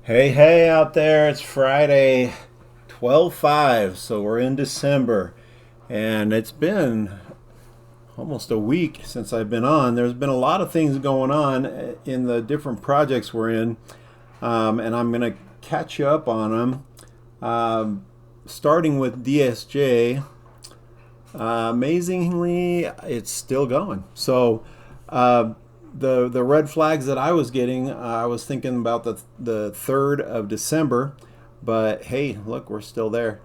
Hey out there, it's Friday 12/5, so we're in December, and it's been almost a week since I've been on. There's been a lot of things going on in the different projects we're in, and I'm going to catch you up on them. Starting with DSJ, amazingly, it's still going. So, the red flags that I was getting, I was thinking about the 3rd of December, but hey, look, we're still there.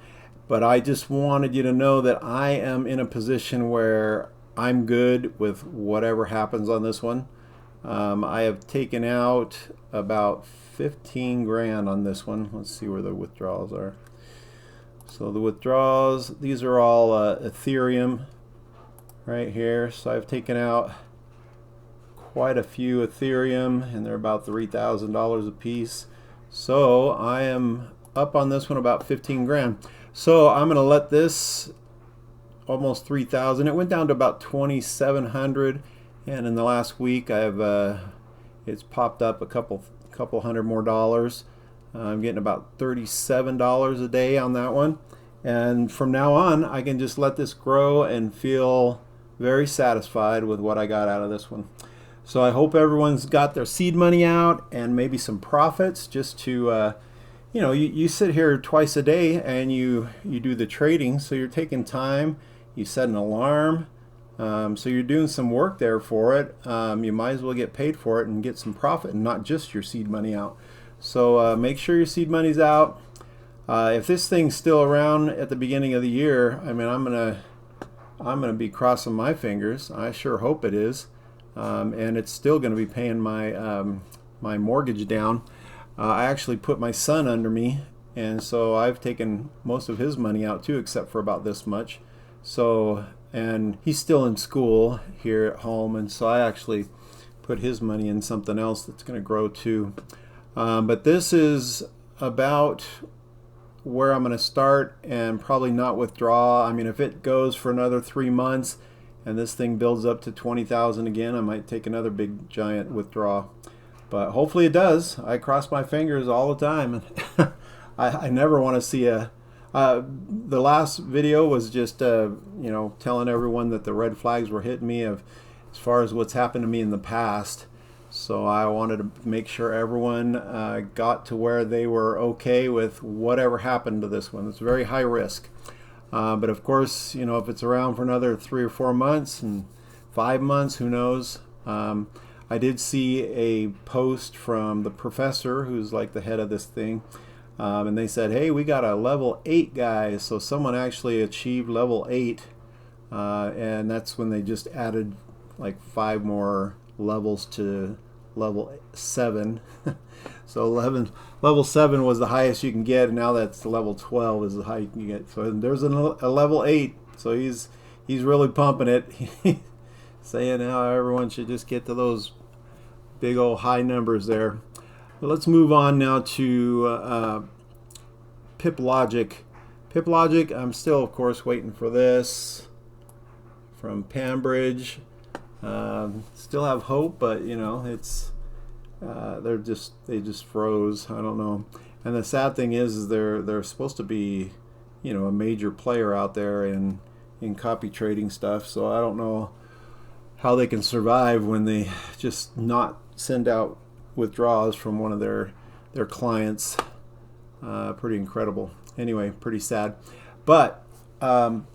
But I just wanted you to know that I am in a position where I'm good with whatever happens on this one. I have taken out about 15 grand on this one. Let's see where the withdrawals are. So the withdrawals, these are all Ethereum right here. So I've taken out quite a few Ethereum, and they're about $3,000 a piece. So I am up on this one about 15 grand. So I'm going to let this almost 3,000. It went down to about 2,700, and in the last week I've it's popped up a couple hundred more dollars. I'm getting about $37 a day on that one, and from now on I can just let this grow and feel very satisfied with what I got out of this one. So I hope everyone's got their seed money out and maybe some profits, just to you sit here twice a day and you do the trading, so you're taking time, you set an alarm, so you're doing some work there for it. You might as well get paid for it and get some profit and not just your seed money out. So make sure your seed money's out. If this thing's still around at the beginning of the year, I mean, I'm gonna be crossing my fingers. I sure hope it is. And it's still going to be paying my my mortgage down. I actually put my son under me, and so I've taken most of his money out too, except for about this much. So, and he's still in school here at home, and so I actually put his money in something else that's going to grow too. But this is about where I'm going to start, and probably not withdraw. I mean, if it goes for another 3 months and this thing builds up to 20,000 again, I might take another big giant withdrawal. But hopefully it does. I cross my fingers all the time. I never want to see a... the last video was just telling everyone that the red flags were hitting me as far as what's happened to me in the past. So I wanted to make sure everyone got to where they were okay with whatever happened to this one. It's very high risk. But of course, if it's around for another 3 or 4 months and 5 months, who knows? I did see a post from the professor, who's like the head of this thing, and they said, hey, we got a level 8 guy. So someone actually achieved level 8, and that's when they just added like 5 more levels to level 7. So level 7 was the highest you can get, and now that's level 12 is the highest you can get. So there's a level 8. So he's really pumping it, saying how everyone should just get to those big old high numbers there. But let's move on now to Pip Logic. Pip Logic, I'm still of course waiting for this from Pambridge. Still have hope, but it's they just froze. I don't know. And the sad thing is they're supposed to be a major player out there in copy trading stuff. So I don't know how they can survive when they just not send out withdrawals from one of their clients. Pretty incredible. Anyway, pretty sad. But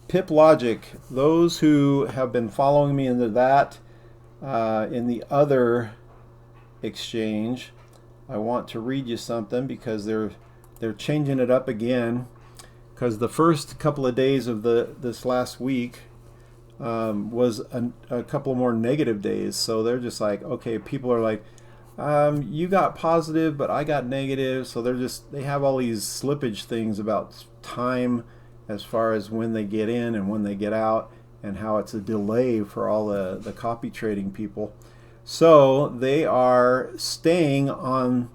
Pip Logic, those who have been following me into that in the other exchange, I want to read you something, because they're changing it up again, because the first couple of days of this last week was a couple more negative days. So they're just like, okay, people are like, you got positive but I got negative. So they have all these slippage things about time as far as when they get in and when they get out, and how it's a delay for all the copy trading people. So they are staying on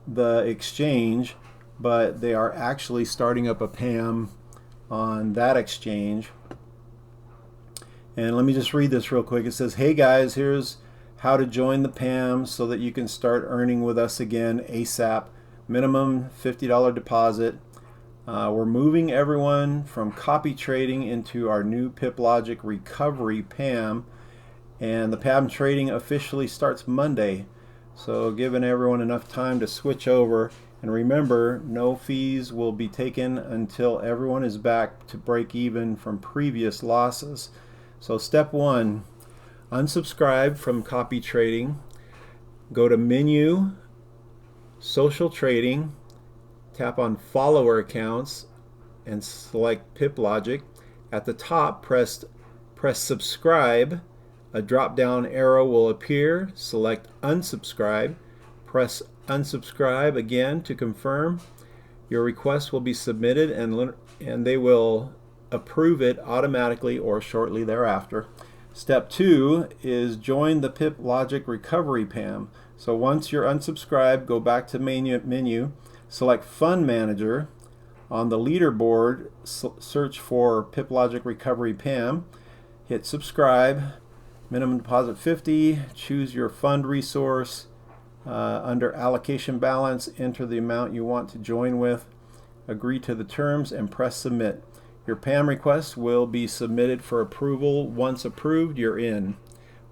the exchange, but they are actually starting up a PAM on that exchange. And let me just read this real quick. It says, hey guys, here's how to join the PAM so that you can start earning with us again ASAP. minimum $50 deposit. We're moving everyone from copy trading into our new PipLogic recovery PAM, and the PAM trading officially starts Monday. So giving everyone enough time to switch over. And remember, no fees will be taken until everyone is back to break even from previous losses. So step one, unsubscribe from copy trading. Go to menu, social trading, tap on follower accounts and select PipLogic. At the top, press subscribe. A drop-down arrow will appear. Select unsubscribe. Press unsubscribe again to confirm. Your request will be submitted and they will approve it automatically or shortly thereafter. Step two is join the PipLogic recovery PAM. So once you're unsubscribed, go back to menu, select Fund Manager. On the leaderboard, search for PipLogic recovery PAM. Hit subscribe. Minimum deposit 50. Choose your fund resource. Under allocation balance, enter the amount you want to join with. Agree to the terms and press submit. Your PAM request will be submitted for approval. Once approved, you're in.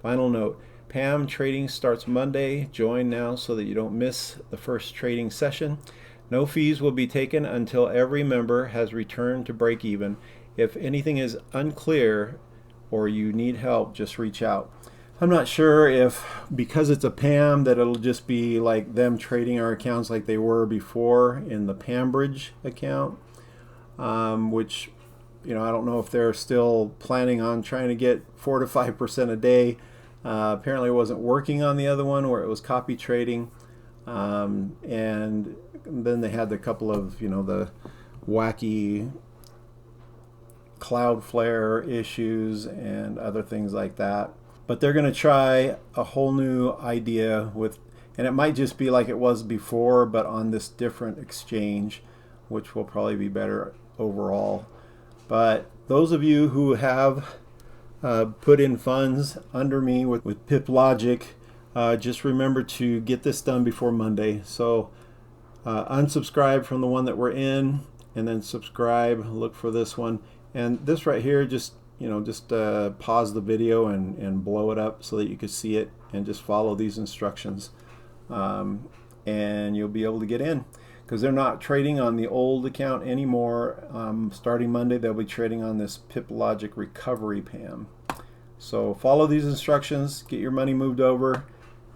Final note, PAM trading starts Monday. Join now so that you don't miss the first trading session. No fees will be taken until every member has returned to break even. If anything is unclear or you need help, just reach out. I'm not sure if, because it's a PAM, that it'll just be like them trading our accounts like they were before in the PAMbridge account, which, you know, I don't know if they're still planning on trying to get 4 to 5% a day. Apparently it wasn't working on the other one where it was copy trading. And then they had a couple of, you know, the wacky Cloudflare issues and other things like that. But they're going to try a whole new idea with, and it might just be like it was before, but on this different exchange, which will probably be better overall. But those of you who have put in funds under me with PipLogic, just remember to get this done before Monday. So unsubscribe from the one that we're in, and then subscribe, look for this one. And this right here, just pause the video and blow it up so that you can see it, and just follow these instructions, and you'll be able to get in, because they're not trading on the old account anymore. Starting Monday, they'll be trading on this PipLogic recovery PAM. So follow these instructions, get your money moved over,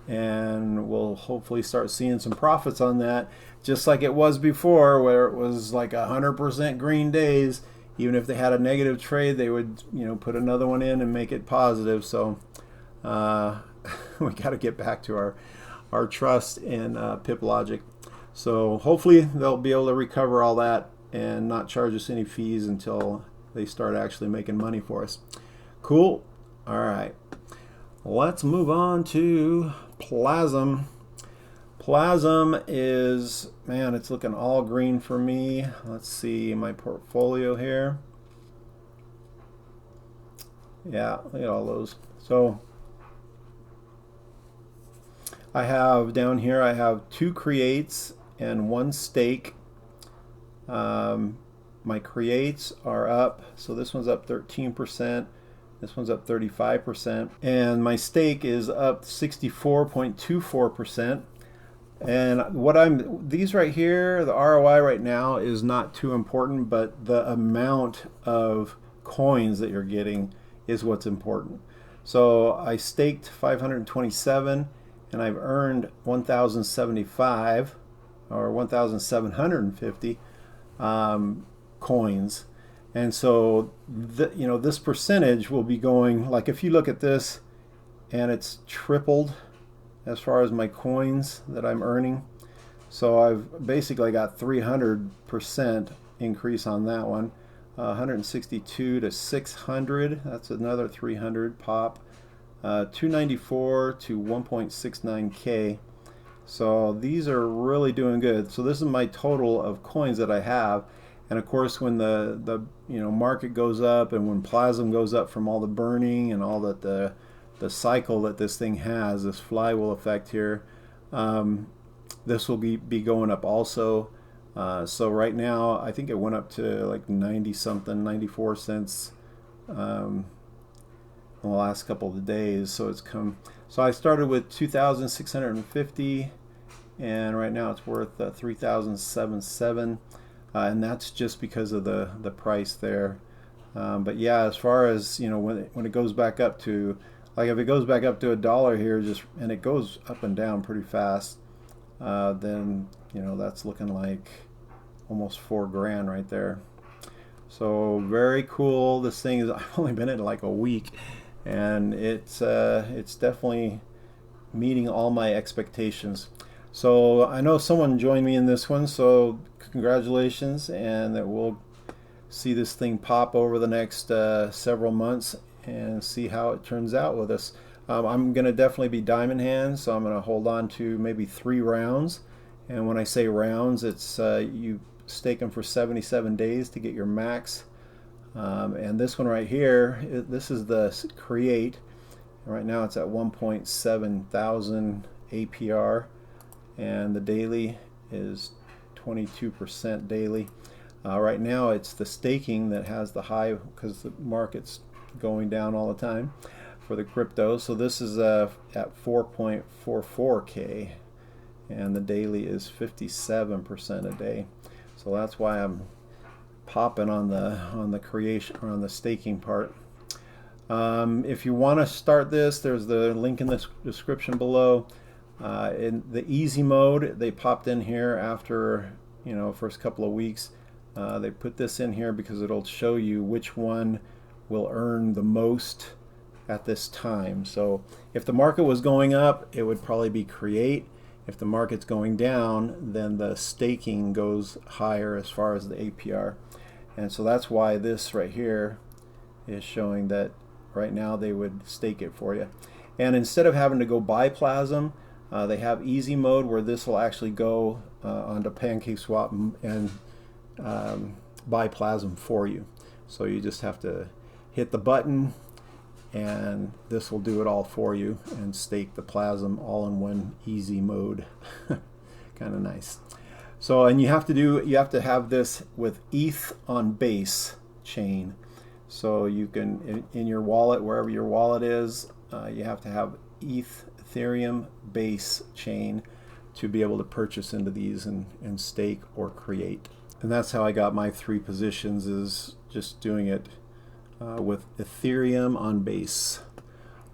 and we'll hopefully start seeing some profits on that, just like it was before, where it was like 100% green days. Even if they had a negative trade, they would, put another one in and make it positive. So we got to get back to our trust in PipLogic. So hopefully they'll be able to recover all that and not charge us any fees until they start actually making money for us. Cool. All right. Let's move on to Plasm. Plasm is, man, it's looking all green for me. Let's see my portfolio here. Yeah, look at all those. So I have down here, I have 2 creates and 1 stake. My creates are up, so this one's up 13%. This one's up 35%. And my stake is up 64.24%. And these right here, the ROI right now is not too important, but the amount of coins that you're getting is what's important. So I staked 527 and I've earned 1,075 or 1,750 coins. And so this percentage will be going, like if you look at this and it's tripled as far as my coins that I'm earning. So I've basically got 300% increase on that one. 162 to 600, that's another 300 pop. 294 to 1.69K. So these are really doing good. So this is my total of coins that I have. And of course, when the market goes up, and when Plasm goes up from all the burning and all that the cycle that this thing has, this flywheel effect here, this will be going up also. So right now, I think it went up to like 90 something, 94 cents in the last couple of days. So it's come. So I started with 2,650, and right now it's worth 3,777, and that's just because of the price there. But yeah, as far as when it goes back up to, like, if it goes back up to $1 here, and it goes up and down pretty fast, then that's looking like almost $4 grand right there. So very cool. This thing is, I've only been in it like a week, and it's definitely meeting all my expectations. So I know someone joined me in this one, so congratulations, and that we'll see this thing pop over the next several months and see how it turns out with us. I'm going to definitely be diamond hands, so I'm going to hold on to maybe 3 rounds. And when I say rounds, it's you stake them for 77 days to get your max. And this one right here, this is the create. Right now it's at 1.7 thousand APR, and the daily is 22% daily. Right now it's the staking that has the high, because the market's going down all the time for the crypto. So this is at 4.44K, and the daily is 57% a day. So that's why I'm popping on the creation, or on the staking part. If you want to start this, there's the link in the description below. In the easy mode, they popped in here after first couple of weeks. They put this in here because it'll show you which one will earn the most at this time. So if the market was going up, it would probably be create. If the market's going down, then the staking goes higher as far as the APR. And so that's why this right here is showing that right now they would stake it for you. And instead of having to go buy Plasm, they have easy mode where this will actually go onto PancakeSwap and buy Plasm for you. So you just have to hit the button, and this will do it all for you and stake the Plasm all in one easy mode. Kind of nice. So, and you have to have this with ETH on base chain. So you can, in your wallet, wherever your wallet is, you have to have Ethereum base chain to be able to purchase into these and stake or create. And that's how I got my 3 positions, is just doing it with Ethereum on base.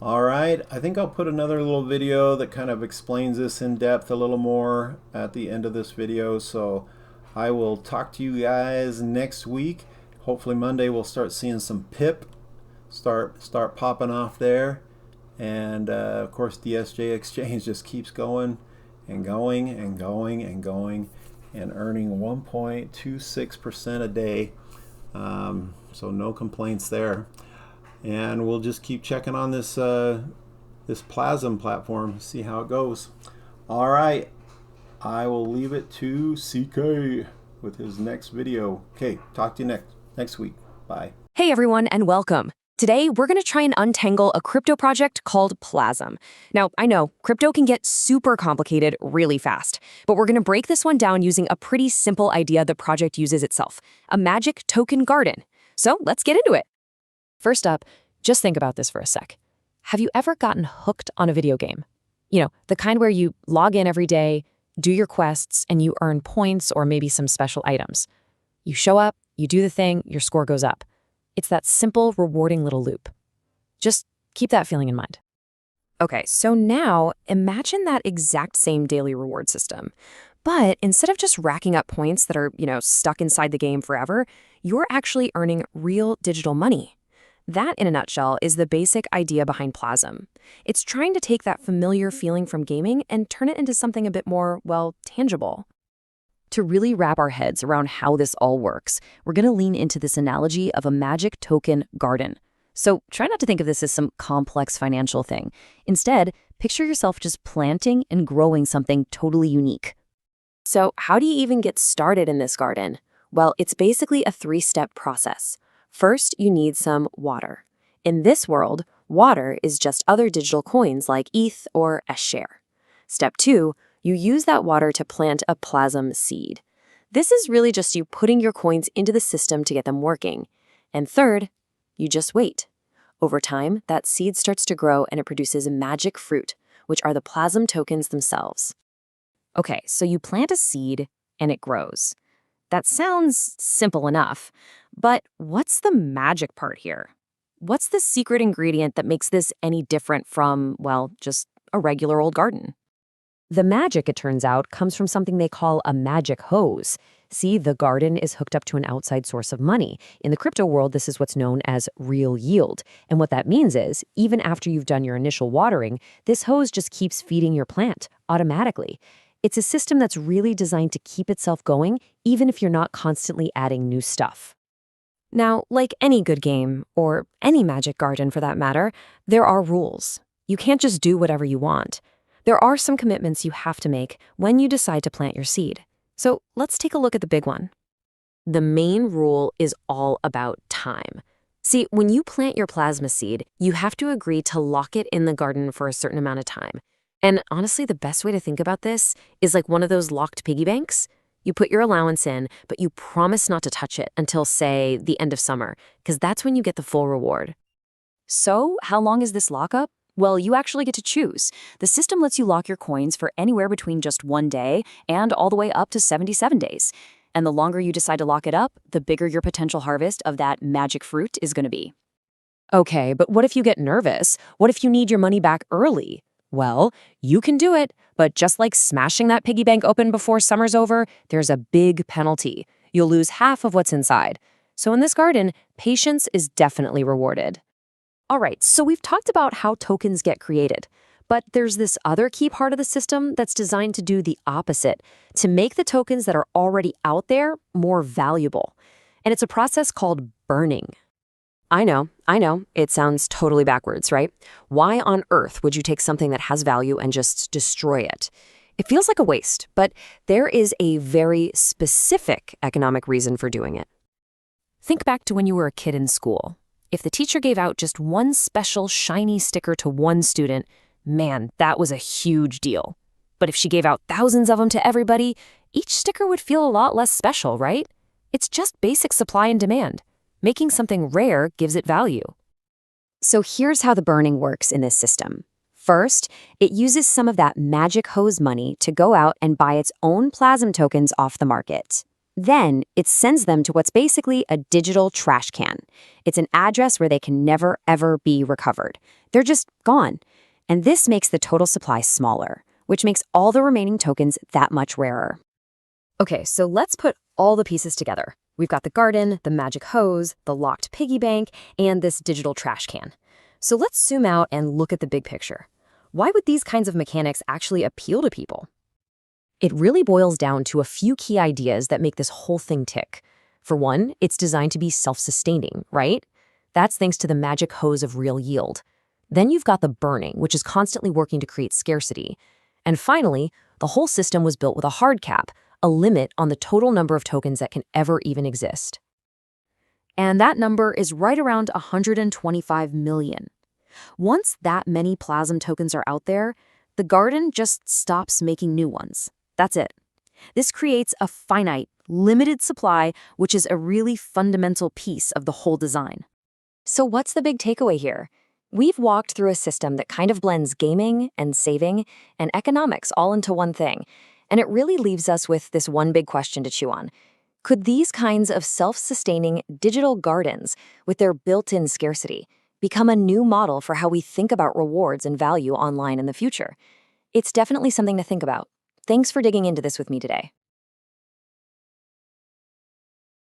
All right, I think I'll put another little video that kind of explains this in depth a little more at the end of this video. So I will talk to you guys next week. Hopefully Monday we'll start seeing some Pip start popping off there. And of course DSJ exchange just keeps going and going and going and going, and earning 1.26% a day. So no complaints there. And we'll just keep checking on this this Plasm platform, see how it goes. All right, I will leave it to CK with his next video. Okay, talk to you next week. Bye. Hey everyone, and welcome. Today, we're going to try and untangle a crypto project called Plasm. Now, I know, crypto can get super complicated really fast, but we're going to break this one down using a pretty simple idea the project uses itself, a magic token garden. So let's get into it. First up, just think about this for a sec. Have you ever gotten hooked on a video game? You know, the kind where you log in every day, do your quests, and you earn points or maybe some special items. You show up, you do the thing, your score goes up. It's that simple, rewarding little loop. Just keep that feeling in mind. Okay, so now imagine that exact same daily reward system. But instead of just racking up points that are, stuck inside the game forever, you're actually earning real digital money. That, in a nutshell, is the basic idea behind Plasm. It's trying to take that familiar feeling from gaming and turn it into something a bit more, well, tangible. To really wrap our heads around how this all works, we're going to lean into this analogy of a magic token garden. So try not to think of this as some complex financial thing. Instead, picture yourself just planting and growing something totally unique. So how do you even get started in this garden? Well, it's basically a 3-step process. First, you need some water. In this world, water is just other digital coins like ETH or S-Share. Step 2, You use that water to plant a plasm seed. This is really just you putting your coins into the system to get them working. And third, you just wait. Over time, that seed starts to grow and it produces magic fruit, which are the plasm tokens themselves. Okay, so you plant a seed and it grows. That sounds simple enough, but what's the magic part here? What's the secret ingredient that makes this any different from, well, just a regular old garden? The magic, it turns out, comes from something they call a magic hose. See, the garden is hooked up to an outside source of money. In the crypto world, this is what's known as real yield. And what that means is, even after you've done your initial watering, this hose just keeps feeding your plant automatically. It's a system that's really designed to keep itself going, even if you're not constantly adding new stuff. Now, like any good game, or any magic garden for that matter, there are rules. You can't just do whatever you want. There are some commitments you have to make when you decide to plant your seed. So let's take a look at the big one. The main rule is all about time. See, when you plant your plasma seed, you have to agree to lock it in the garden for a certain amount of time. And honestly, the best way to think about this is like one of those locked piggy banks. You put your allowance in, but you promise not to touch it until, say, the end of summer, because that's when you get the full reward. So, how long is this lockup? Well, you actually get to choose. The system lets you lock your coins for anywhere between just 1 day and all the way up to 77 days. And the longer you decide to lock it up, the bigger your potential harvest of that magic fruit is going to be. Okay, but what if you get nervous? What if you need your money back early? Well, you can do it, but just like smashing that piggy bank open before summer's over, there's a big penalty. You'll lose half of what's inside. So in this garden, patience is definitely rewarded. All right, so we've talked about how tokens get created, but there's this other key part of the system that's designed to do the opposite, to make the tokens that are already out there more valuable. And it's a process called burning. I know, it sounds totally backwards, right? Why on earth would you take something that has value and just destroy it? It feels like a waste, but there is a very specific economic reason for doing it. Think back to when you were a kid in school. If the teacher gave out just one special shiny sticker to one student, man, that was a huge deal. But if she gave out thousands of them to everybody, each sticker would feel a lot less special, right? It's just basic supply and demand. Making something rare gives it value. So here's how the burning works in this system. First, it uses some of that magic hose money to go out and buy its own plasm tokens off the market. Then, it sends them to what's basically a digital trash can. It's an address where they can never, ever be recovered. They're just gone. And this makes the total supply smaller, which makes all the remaining tokens that much rarer. Okay, so let's put all the pieces together. We've got the garden, the magic hose, the locked piggy bank, and this digital trash can. So let's zoom out and look at the big picture. Why would these kinds of mechanics actually appeal to people? It really boils down to a few key ideas that make this whole thing tick. For one, it's designed to be self-sustaining, right? That's thanks to the magic hose of real yield. Then you've got the burning, which is constantly working to create scarcity. And finally, the whole system was built with a hard cap, a limit on the total number of tokens that can ever even exist. And that number is right around 125 million. Once that many plasm tokens are out there, the garden just stops making new ones. That's it. This creates a finite, limited supply, which is a really fundamental piece of the whole design. So what's the big takeaway here? We've walked through a system that kind of blends gaming and saving and economics all into one thing. And it really leaves us with this one big question to chew on. Could these kinds of self-sustaining digital gardens, with their built-in scarcity, become a new model for how we think about rewards and value online in the future? It's definitely something to think about. Thanks for digging into this with me today.